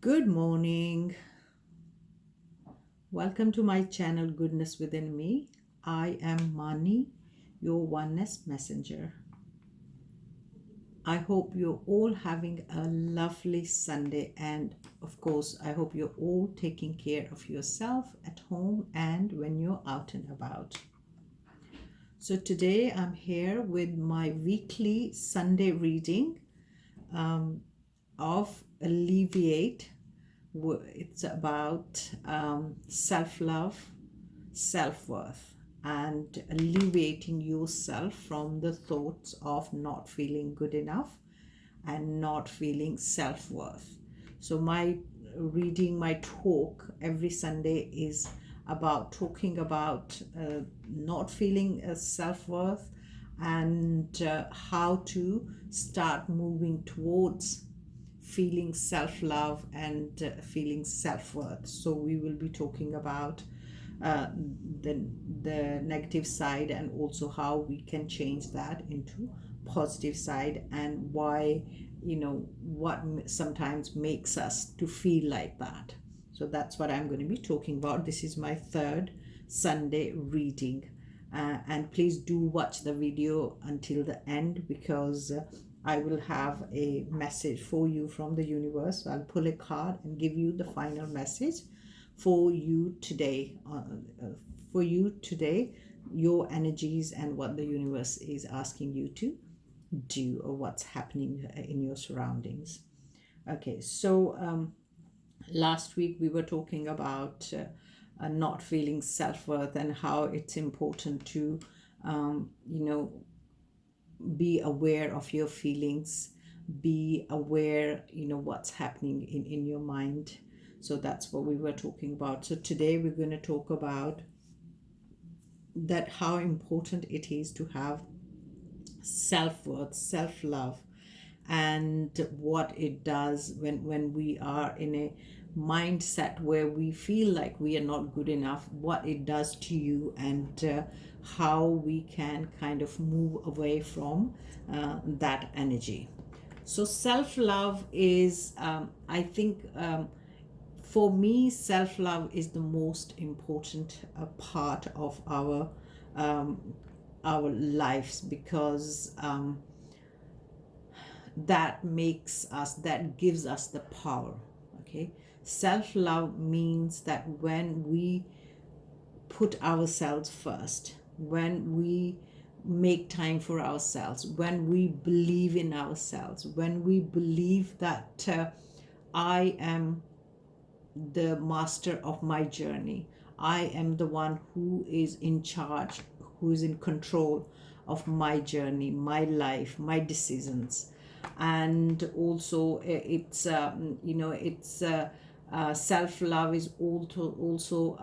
Good morning. Welcome to my channel Goodness Within Me. I am Mani, your oneness messenger. I hope you're all having a lovely Sunday, and of course, I hope you're all taking care of yourself at home and when you're out and about. So today I'm here with my weekly Sunday reading of Alleviate. It's about self-love, self-worth, and alleviating yourself from the thoughts of not feeling good enough and not feeling self-worth. So my reading, my talk every Sunday is about talking about not feeling self-worth and how to start moving towards feeling self-love and feeling self-worth. So we will be talking about uh, the negative side and also how we can change that into positive side, and why, what sometimes makes us to feel like that. So that's what I'm going to be talking about. This is my third Sunday reading, and please do watch the video until the end, because I will have a message for you from the universe. So I'll pull a card and give you the final message for you today. Your energies and what the universe is asking you to do, or what's happening in your surroundings. Okay, so last week we were talking about not feeling self-worth and how it's important to be aware of your feelings, be aware what's happening in your mind. So that's what we were talking about. So today we're going to talk about that, how important it is to have self-worth, self-love, and what it does when we are in a mindset where we feel like we are not good enough, what it does to you, and how we can kind of move away from that energy. So self-love is, I think, for me, self-love is the most important part of our lives, because that gives us the power. Okay, self-love means that when we put ourselves first, when we make time for ourselves, when we believe in ourselves, when we believe that I am the master of my journey, I am the one who is in charge, who is in control of my journey, my life, my decisions. And also self-love is also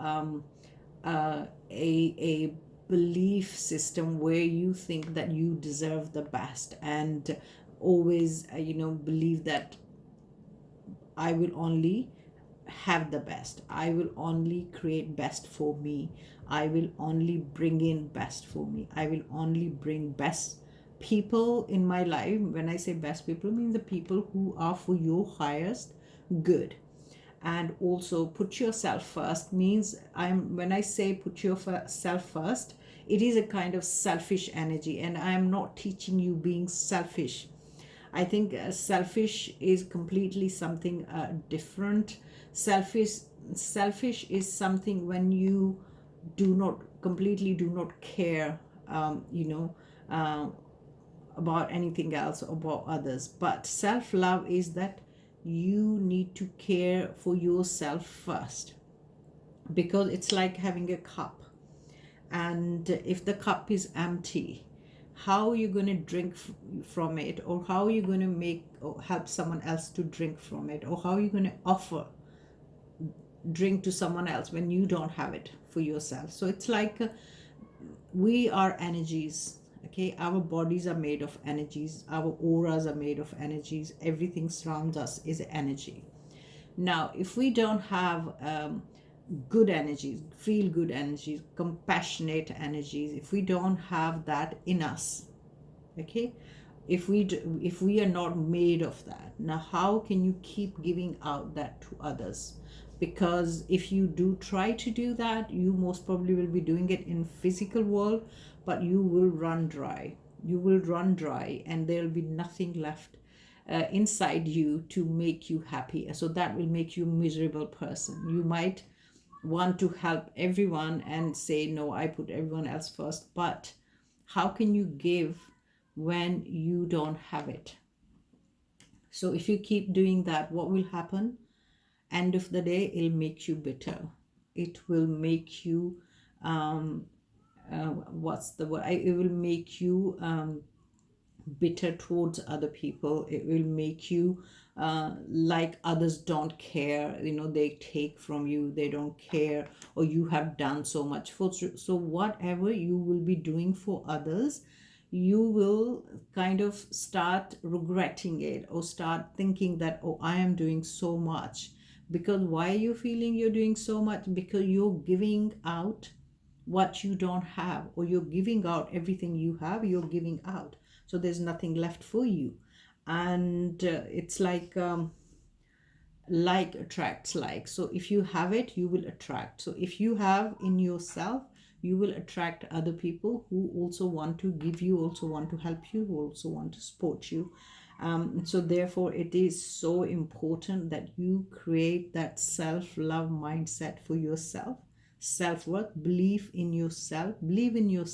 a belief system where you think that you deserve the best, and always believe that I will only have the best, I will only create best for me, I will only bring in best for me, I will only bring best people in my life. When I say best people, I mean the people who are for your highest good. And also put yourself first means, when I say put yourself first, it is a kind of selfish energy, and I am not teaching you being selfish. I think selfish is completely something different. Selfish is something when you completely do not care, about anything else, about others. But self-love is that you need to care for yourself first, because it's like having a cup, and if the cup is empty, how are you going to drink from it, or how are you going to make or help someone else to drink from it, or how are you going to offer drink to someone else when you don't have it for yourself? So it's like we are energies. Okay, our bodies are made of energies, our auras are made of energies, everything surrounds us is energy. Now if we don't have good energies, feel good energies, compassionate energies, if we don't have that in us, okay, If we are not made of that, now how can you keep giving out that to others? Because if you do try to do that, you most probably will be doing it in physical world, but you will run dry. You will run dry, and there will be nothing left inside you to make you happy. So that will make you a miserable person. You might want to help everyone and say, no, I put everyone else first. But how can you give when you don't have it? So if you keep doing that, what will happen? End of the day, it'll make you bitter. It will make you, what's the word? It will make you bitter towards other people. It will make you like others don't care, they take from you, they don't care, or you have done so much for. So whatever you will be doing for others, you will kind of start regretting it, or start thinking that, oh, I am doing so much. Because why are you feeling you're doing so much? Because you're giving out what you don't have, or you're giving out everything you have, you're giving out, so there's nothing left for you. And it's like attracts like. So if you have it, you will attract. So if you have in yourself, you will attract other people who also want to give you, also want to help you, who also want to support you. So therefore it is so important that you create that self-love mindset for yourself. Self-worth, believe in yourself, believe your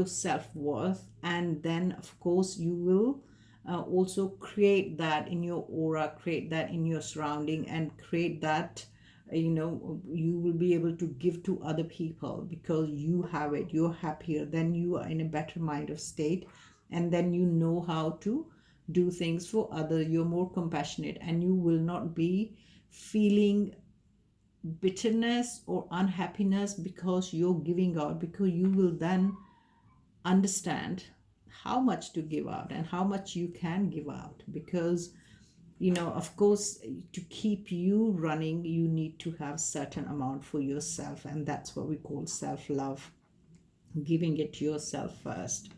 self-worth. And then of course you will also create that in your aura, create that in your surrounding, and create that, you will be able to give to other people because you have it, you're happier, then you are in a better mind of state, and then you know how to do things for others. You're more compassionate, and you will not be feeling bitterness or unhappiness because you're giving out, because you will then understand how much to give out and how much you can give out. Because of course, to keep you running, you need to have certain amount for yourself, and that's what we call self-love, giving it to yourself first.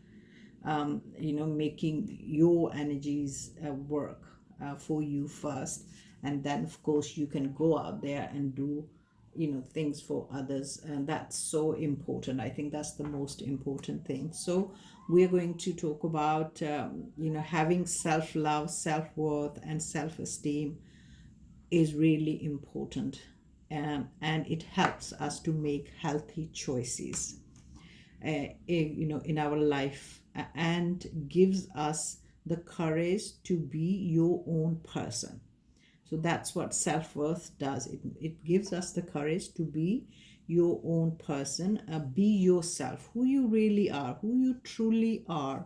Making your energies work for you first, and then of course you can go out there and do things for others. And that's so important. I think that's the most important thing. So we're going to talk about having self-love, self-worth, and self-esteem is really important, and it helps us to make healthy choices in our life, and gives us the courage to be your own person. So that's what self-worth does. It gives us the courage to be your own person, be yourself, who you really are, who you truly are,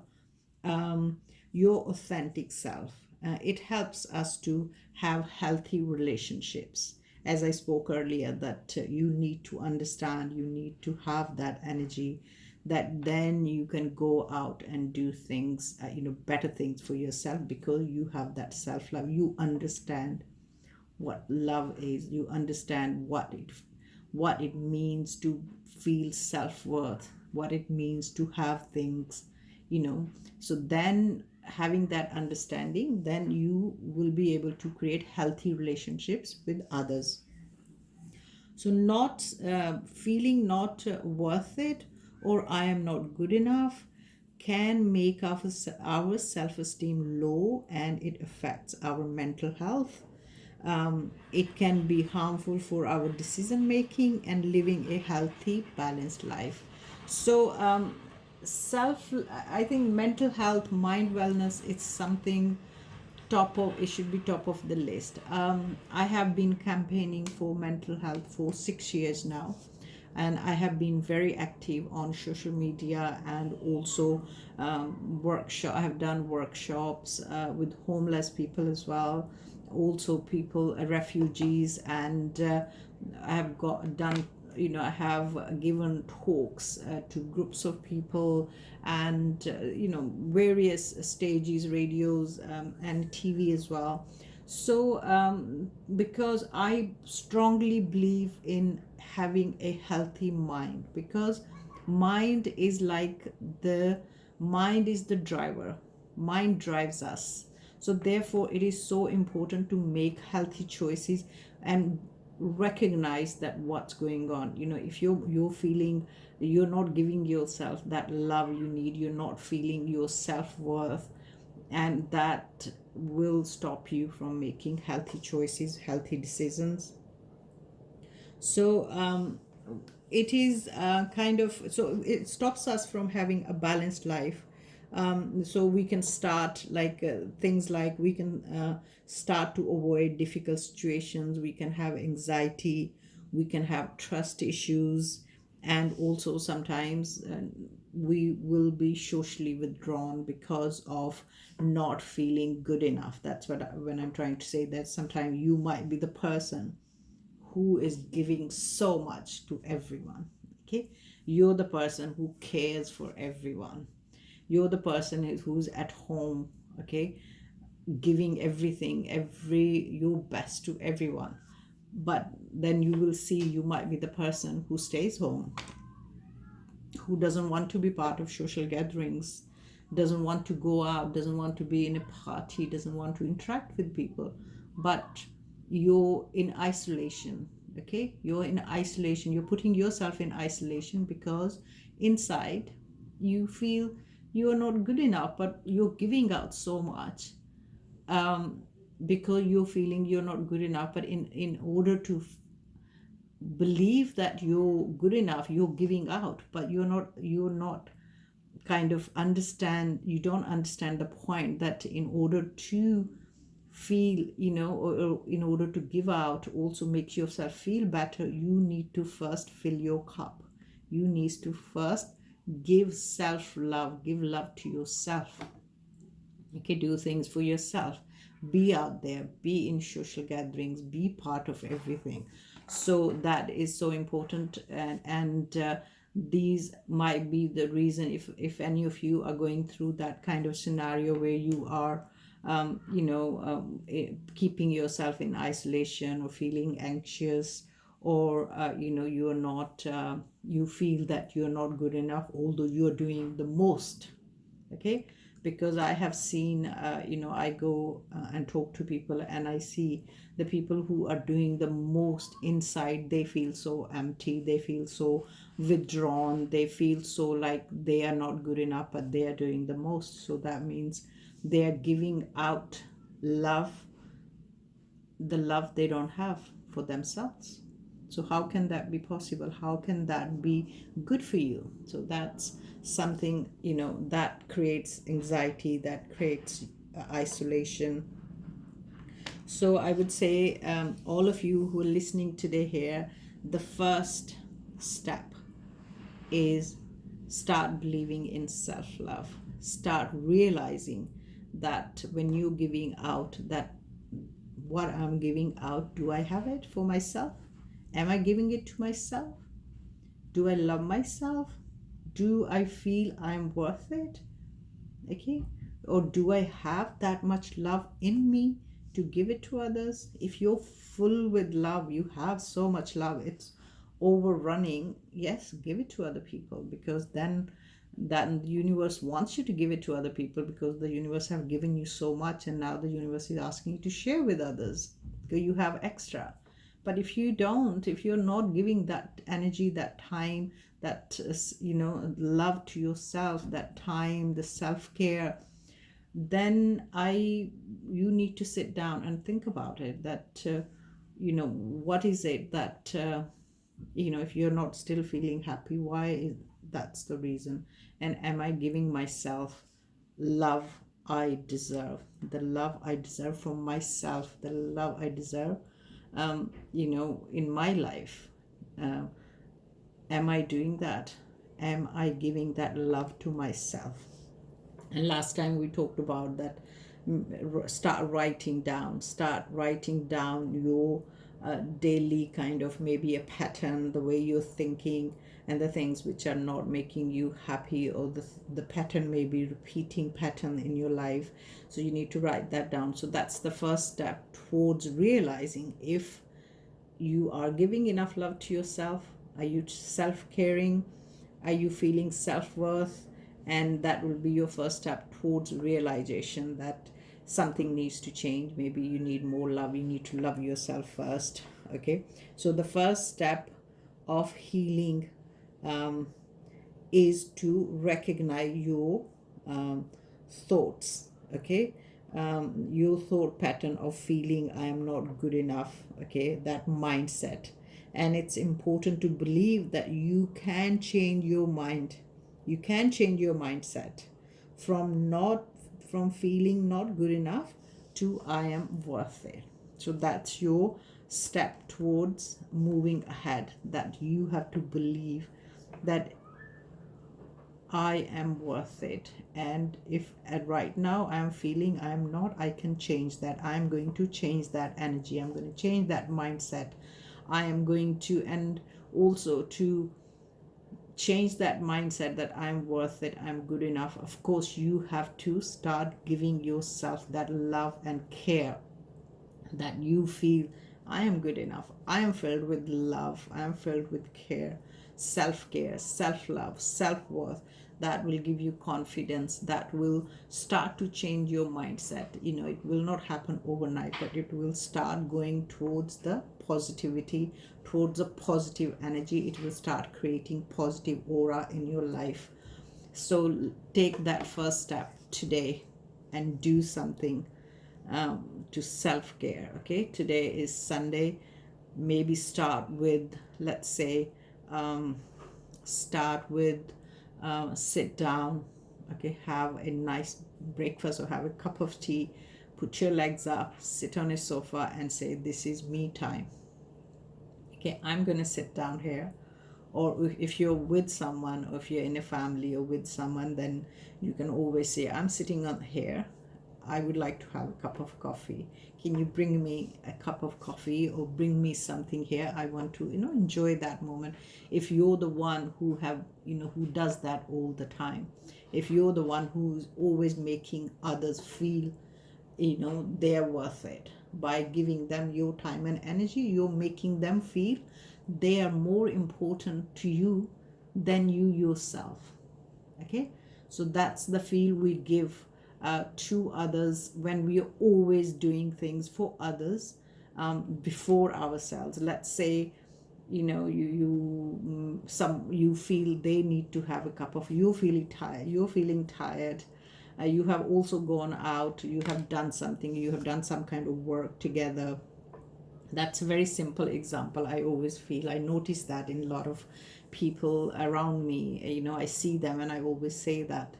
your authentic self. It helps us to have healthy relationships. As I spoke earlier, that you need to understand, you need to have that energy, that then you can go out and do things, better things for yourself, because you have that self-love. You understand what love is. You understand what it means to feel self-worth, what it means to have things, so then having that understanding, then you will be able to create healthy relationships with others. So not feeling not worth it, or I am not good enough, can make our self-esteem low, and it affects our mental health. It can be harmful for our decision making and living a healthy, balanced life. So, self, I think mental health, mind wellness, it's something it should be top of the list. I have been campaigning for mental health for 6 years now, and I have been very active on social media, and also workshop. I have done workshops with homeless people as well, also people, refugees, and I have done, I have given talks to groups of people, and various stages, radios, and TV as well. So because I strongly believe in having a healthy mind, because mind is like the Mind is the driver. Mind drives us. So therefore it is so important to make healthy choices and recognize that what's going on. If you're feeling you're not giving yourself that love you need, you're not feeling your self-worth, and that will stop you from making healthy choices, healthy decisions. So it is kind of, so it stops us from having a balanced life. So we can start like things like we can start to avoid difficult situations, we can have anxiety, we can have trust issues, and also sometimes we will be socially withdrawn because of not feeling good enough. That's when I'm trying to say that sometimes you might be the person who is giving so much to everyone. Okay, you're the person who cares for everyone, you're the person who's at home, okay, giving everything, your best to everyone. But then you will see you might be the person who stays home, who doesn't want to be part of social gatherings, doesn't want to go out, doesn't want to be in a party, doesn't want to interact with people. But you're in isolation, okay? You're in isolation. You're putting yourself in isolation because inside you feel you are not good enough, but you're giving out so much because you're feeling you're not good enough. But in order to believe that you're good enough, you're giving out, but you're not kind of understand, you don't understand the point that in order to feel, or in order to give out, also make yourself feel better, you need to first fill your cup. You need to first give self love, give love to yourself. Okay, do things for yourself, be out there, be in social gatherings, be part of everything. So that is so important. And these might be the reason, if any of you are going through that kind of scenario where you are keeping yourself in isolation or feeling anxious, or you're not you feel that you're not good enough although you're doing the most. Okay, because I have seen I go and talk to people, and I see the people who are doing the most inside, they feel so empty, they feel so withdrawn, they feel so like they are not good enough, but they are doing the most. So that means they are giving out love, the love they don't have for themselves. So how can that be possible? How can that be good for you? So that's something, that creates anxiety, that creates isolation. So I would say, all of you who are listening today here, the first step is start believing in self-love. Start realizing that when you're giving out, that what I'm giving out, do I have it for myself? Am I giving it to myself? Do I love myself? Do I feel I'm worth it? Okay, or do I have that much love in me to give it to others? If you're full with love, you have so much love, it's overrunning, yes, give it to other people, because then that the universe wants you to give it to other people, because the universe have given you so much, and now the universe is asking you to share with others because you have extra. But if you don't, if you're not giving that energy, that time, that love to yourself, that time, the self-care, then you need to sit down and think about it, that what is it that if you're not still feeling happy, why is that's the reason. And am I giving myself love I deserve, the love I deserve from myself, the love I deserve in my life? uh, am I doing that? Am I giving that love to myself? And last time we talked about that, start writing down your daily kind of, maybe a pattern, the way you're thinking, and the things which are not making you happy, or the pattern may be repeating pattern in your life. So you need to write that down. So that's the first step towards realizing if you are giving enough love to yourself. Are you self-caring? Are you feeling self-worth? And that will be your first step towards realization that something needs to change. Maybe you need more love, you need to love yourself first. Okay, so the first step of healing um, is to recognize your thoughts. Okay, your thought pattern of feeling I am not good enough. Okay, that mindset. And it's important to believe that you can change your mind. You can change your mindset from not from feeling not good enough to I am worth it. So that's your step towards moving ahead, that you have to believe that I am worth it. And if at right now I am feeling I am not, I can change that. I'm going to change that energy. I'm going to change that mindset. I am going to, and also to change that mindset that I'm worth it, I'm good enough. Of course, you have to start giving yourself that love and care that you feel I am good enough. I am filled with love. I am filled with care, self care, self love, self worth. That will give you confidence. That will start to change your mindset. It will not happen overnight, but it will start going towards the positivity, towards a positive energy. It will start creating positive aura in your life. So take that first step today and do something to self-care. Okay, today is Sunday. Maybe start with, let's say, start with sit down. Okay, have a nice breakfast or have a cup of tea, put your legs up, sit on a sofa and say, this is me time. Okay, I'm going to sit down here. Or if you're with someone, or if you're in a family or with someone, then you can always say, I'm sitting on here, I would like to have a cup of coffee. Can you bring me a cup of coffee or bring me something here? I want to, enjoy that moment. If you're the one who does that all the time, if you're the one who's always making others feel, they're worth it by giving them your time and energy, you're making them feel they are more important to you than you yourself. Okay, so that's the feel we give to others when we are always doing things for others before ourselves. Let's say you feel they need to have a cup of, you're feeling tired, you have also gone out, you have done something, you have done some kind of work together. That's a very simple example. I always feel, I notice that in a lot of people around me. I see them and I always say that,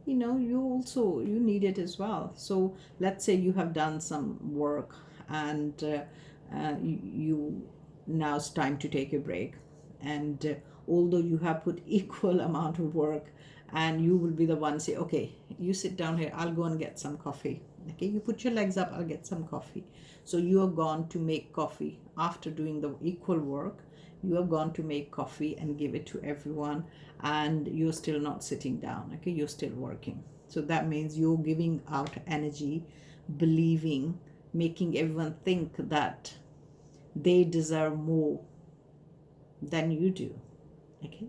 you need it as well. So let's say you have done some work and you now it's time to take a break. And although you have put equal amount of work, and you will be the one say, okay, you sit down here, I'll go and get some coffee. Okay, you put your legs up, I'll get some coffee. So you are gone to make coffee after doing the equal work. You are gone to make coffee and give it to everyone, and you're still not sitting down. Okay, you're still working. So that means you're giving out energy, believing, making everyone think that they deserve more than you do. Okay,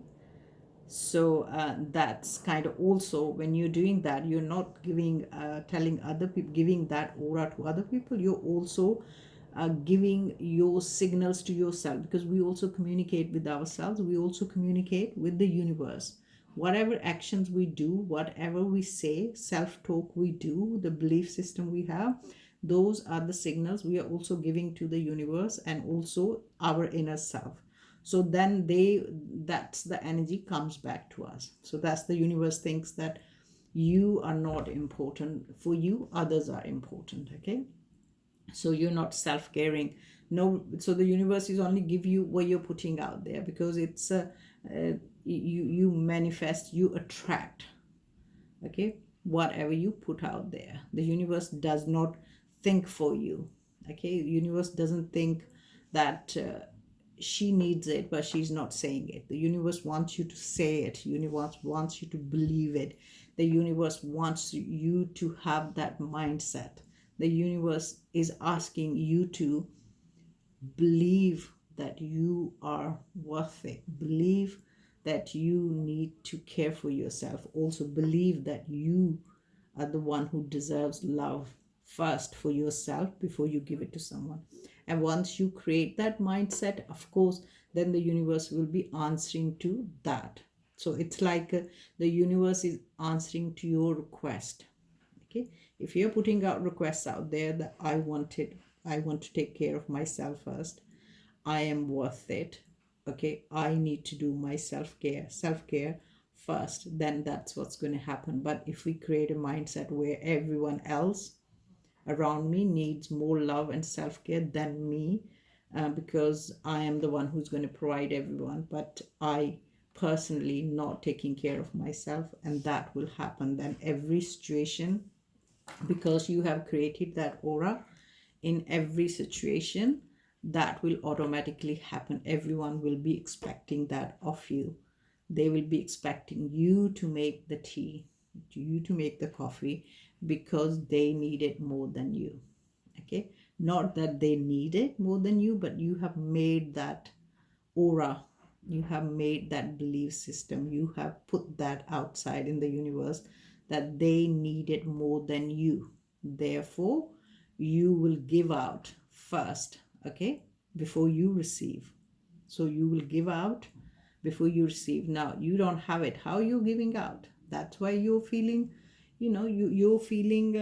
so that's kind of also, when you're doing that, you're not telling other people, giving that aura to other people. You're also giving your signals to yourself, because we also communicate with ourselves, we also communicate with the universe. Whatever actions we do, whatever we say, self-talk we do, the belief system we have, those are the signals we are also giving to the universe and also our inner self. So then that's the energy comes back to us. So that's the universe thinks that you are not important. For you, others are important. Okay, so you're not self-caring. No, so the universe is only give you what you're putting out there, because it's you manifest, you attract. Okay, whatever you put out there, the universe does not think for you. Okay, the universe doesn't think that she needs it but she's not saying it. The universe wants you to say it. Universe wants you to believe it. The universe wants you to have that mindset. The universe is asking you to believe that you are worth it. Believe that you need to care for yourself. Also believe that you are the one who deserves love first for yourself before you give it to someone. And once you create that mindset, of course, then the universe will be answering to that. So it's like the universe is answering to your request. Okay, if you're putting out requests out there that I want to take care of myself first, I am worth it, okay, I need to do my self care first, then that's what's going to happen. But if we create a mindset where everyone else around me needs more love and self-care than me, because I am the one who's going to provide everyone, but I personally not taking care of myself, and that will happen then every situation, because you have created that aura in every situation, that will automatically happen. Everyone will be expecting that of you. They will be expecting you to make the tea, you to make the coffee, because they need it more than you. Okay, not that they need it more than you, but you have made that aura, you have made that belief system, you have put that outside in the universe that they need it more than you. Therefore you will give out first, okay, before you receive. So you will give out before you receive. Now you don't have it, how are you giving out? That's why you're feeling, you're feeling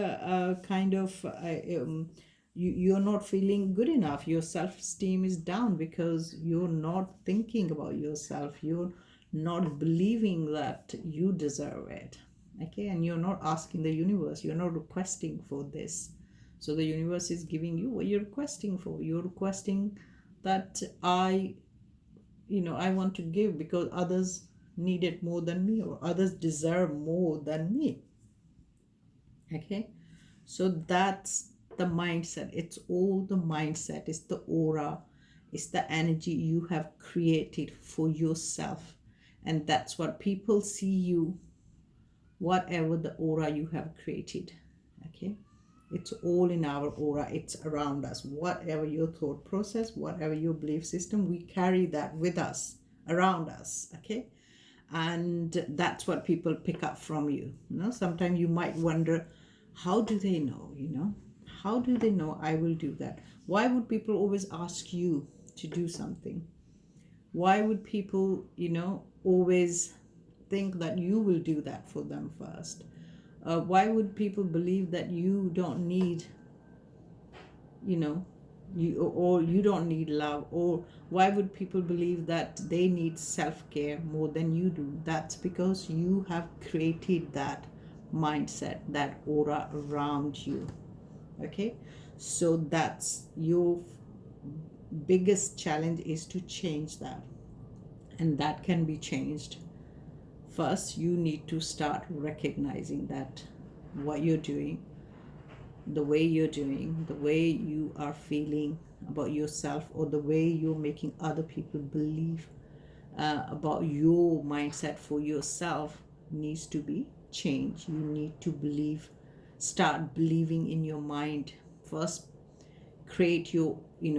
kind of you're not feeling good enough. Your self-esteem is down because you're not thinking about yourself, you're not believing that you deserve it. Okay, and you're not asking the universe, you're not requesting for this. So the universe is giving you what you're requesting for. You're requesting that I want to give because others need it more than me, or others deserve more than me. Okay, so that's the mindset. It's all the mindset, it's the aura, it's the energy you have created for yourself. And that's what people see you, whatever the aura you have created. Okay, it's all in our aura, it's around us. Whatever your thought process, whatever your belief system, we carry that with us, around us. Okay, and that's what people pick up from you. Sometimes you might wonder, how do they know? How do they know I will do that? Why would people always ask you to do something? Why would people always think that you will do that for them first? Why would people believe that you don't need, or you don't need love? Or why would people believe that they need self-care more than you do? That's because you have created that mindset, that aura around you. Okay, so that's your biggest challenge, is to change that. And that can be changed. First you need to start recognizing that what you're doing, the way you're doing, the way you are feeling about yourself, or the way you're making other people believe about your mindset for yourself, needs to be changed. You need to start believing in your mind first. Create your,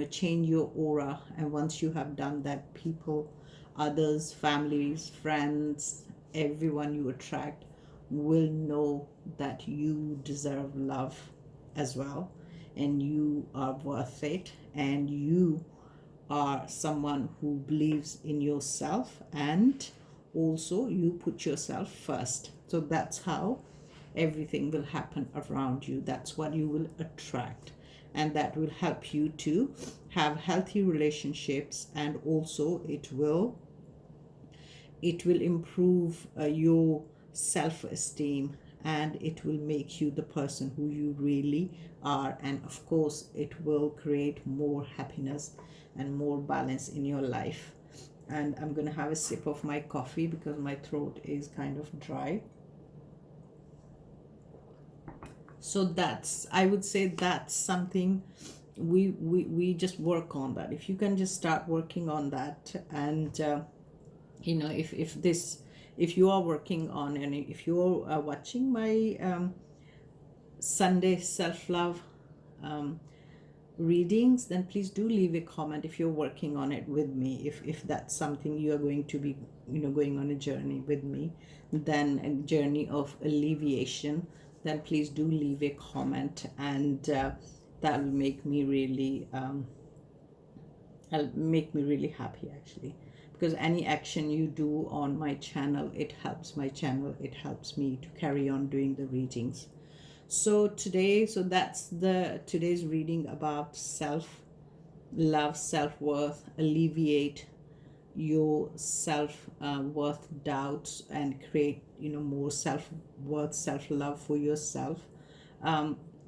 change your aura. And once you have done that, people, others, families, friends, everyone you attract will know that you deserve love as well, and you are worth it, and you are someone who believes in yourself, and also you put yourself first. So that's how everything will happen around you. That's what you will attract, and that will help you to have healthy relationships. And also it will improve your self-esteem, and it will make you the person who you really are. And of course it will create more happiness and more balance in your life. And I'm going to have a sip of my coffee because my throat is kind of dry. So that's, I would say, that's something we just work on. That if you can just start working on that, and if you are working on, and if you're watching my Sunday self-love readings, then please do leave a comment if you're working on it with me. If that's something you are going to be, going on a journey with me, then a journey of alleviation, then please do leave a comment, and that will make me really happy, actually, because any action you do on my channel, it helps my channel, it helps me to carry on doing the readings. So that's the today's reading about self love, self worth, alleviate your self worth doubts, and create more self worth, self love for yourself.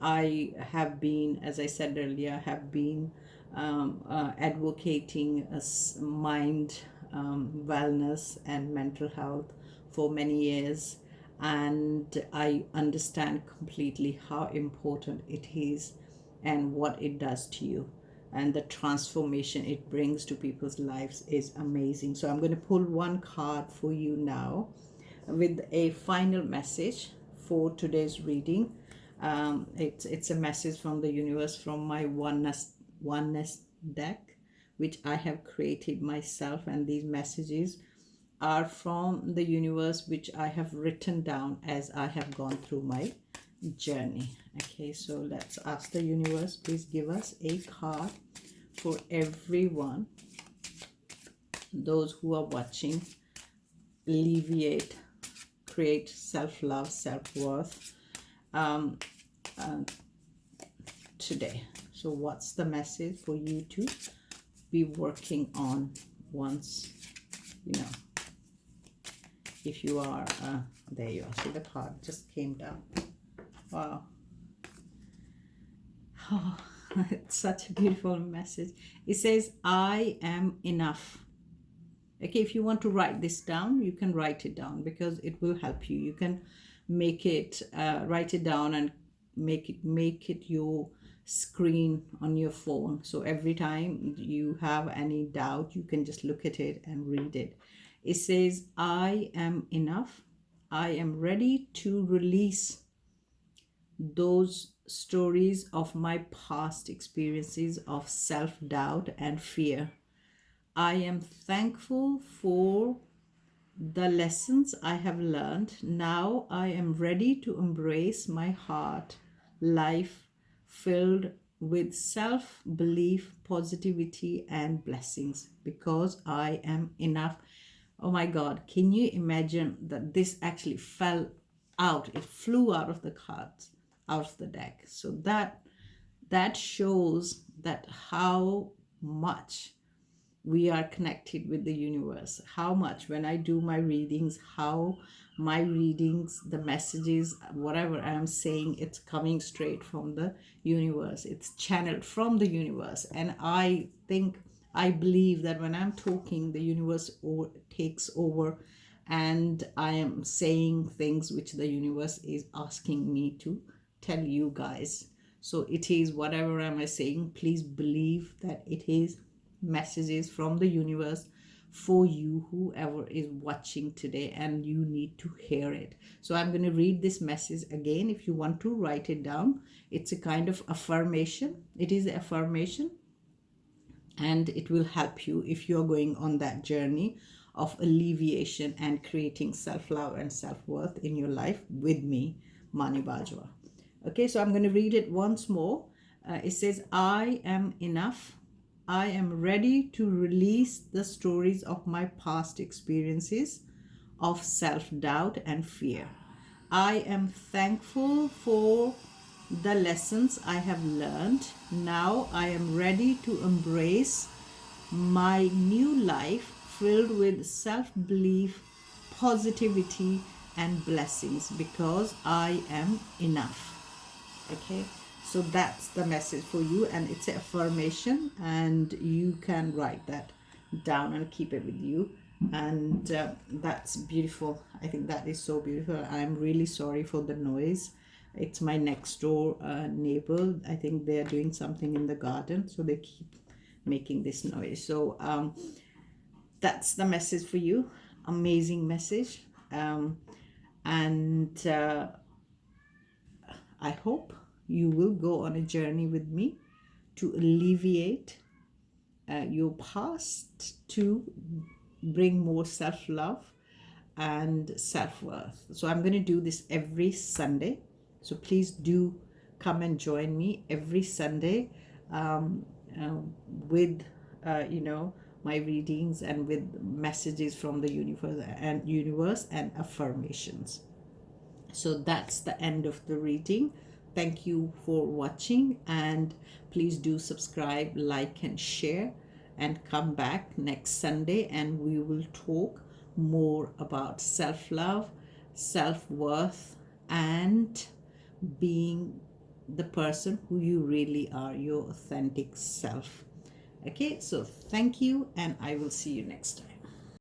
I have been, as I said earlier, have been advocating mind wellness and mental health for many years, and I understand completely how important it is and what it does to you, and the transformation it brings to people's lives is amazing. So I'm going to pull one card for you now with a final message for today's reading. It's a message from the universe, from my oneness deck, which I have created myself, and these messages are from the universe, which I have written down as I have gone through my journey. Okay, so let's ask the universe, please give us a card for everyone, those who are watching. Alleviate, create self-love, self-worth today. So what's the message for you to be working on once, if you are there you are. See, the card just came down. Wow. Oh, it's such a beautiful message. It says, I am enough. Okay, if you want to write this down, you can write it down, because it will help you. You can make it, write it down, and make it your screen on your phone. So every time you have any doubt, you can just look at it and read it. It says, I am enough. I am ready to release those stories of my past experiences of self-doubt and fear. I am thankful for the lessons I have learned. Now I am ready to embrace my heart life filled with self-belief, positivity, and blessings, because I am enough. Oh my God, can you imagine that this actually fell out? It flew out of the cards, out of the deck. So that shows that how much we are connected with the universe, how much when I do my readings, how my readings, the messages, whatever I'm saying, it's coming straight from the universe, it's channeled from the universe. And I believe that when I'm talking, the universe takes over, and I am saying things which the universe is asking me to tell you guys. So it is, whatever am I saying, please believe that it is messages from the universe for you, whoever is watching today, and you need to hear it. So I'm going to read this message again. If you want to write it down, it's a kind of affirmation. It is an affirmation, and it will help you if you're going on that journey of alleviation and creating self-love and self-worth in your life with me, Mani Bajwa. Okay, so I'm going to read it once more. It says, I am enough. I am ready to release the stories of my past experiences of self-doubt and fear. I am thankful for the lessons I have learned. Now I am ready to embrace my new life filled with self-belief, positivity, and blessings, because I am enough. Okay, so that's the message for you, and it's an affirmation, and you can write that down and keep it with you. And that's beautiful. I think that is so beautiful. I'm really sorry for the noise. It's my next door neighbor. I think they're doing something in the garden, so they keep making this noise. So that's the message for you. Amazing message. And I hope you will go on a journey with me to alleviate your past, to bring more self-love and self-worth. So I'm going to do this every Sunday. So please do come and join me every Sunday with my readings and with messages from the universe and affirmations. So that's the end of the reading. Thank you for watching, and please do subscribe, like, and share, and come back next Sunday and we will talk more about self-love, self-worth, and being the person who you really are, your authentic self. Okay, so thank you, and I will see you next time.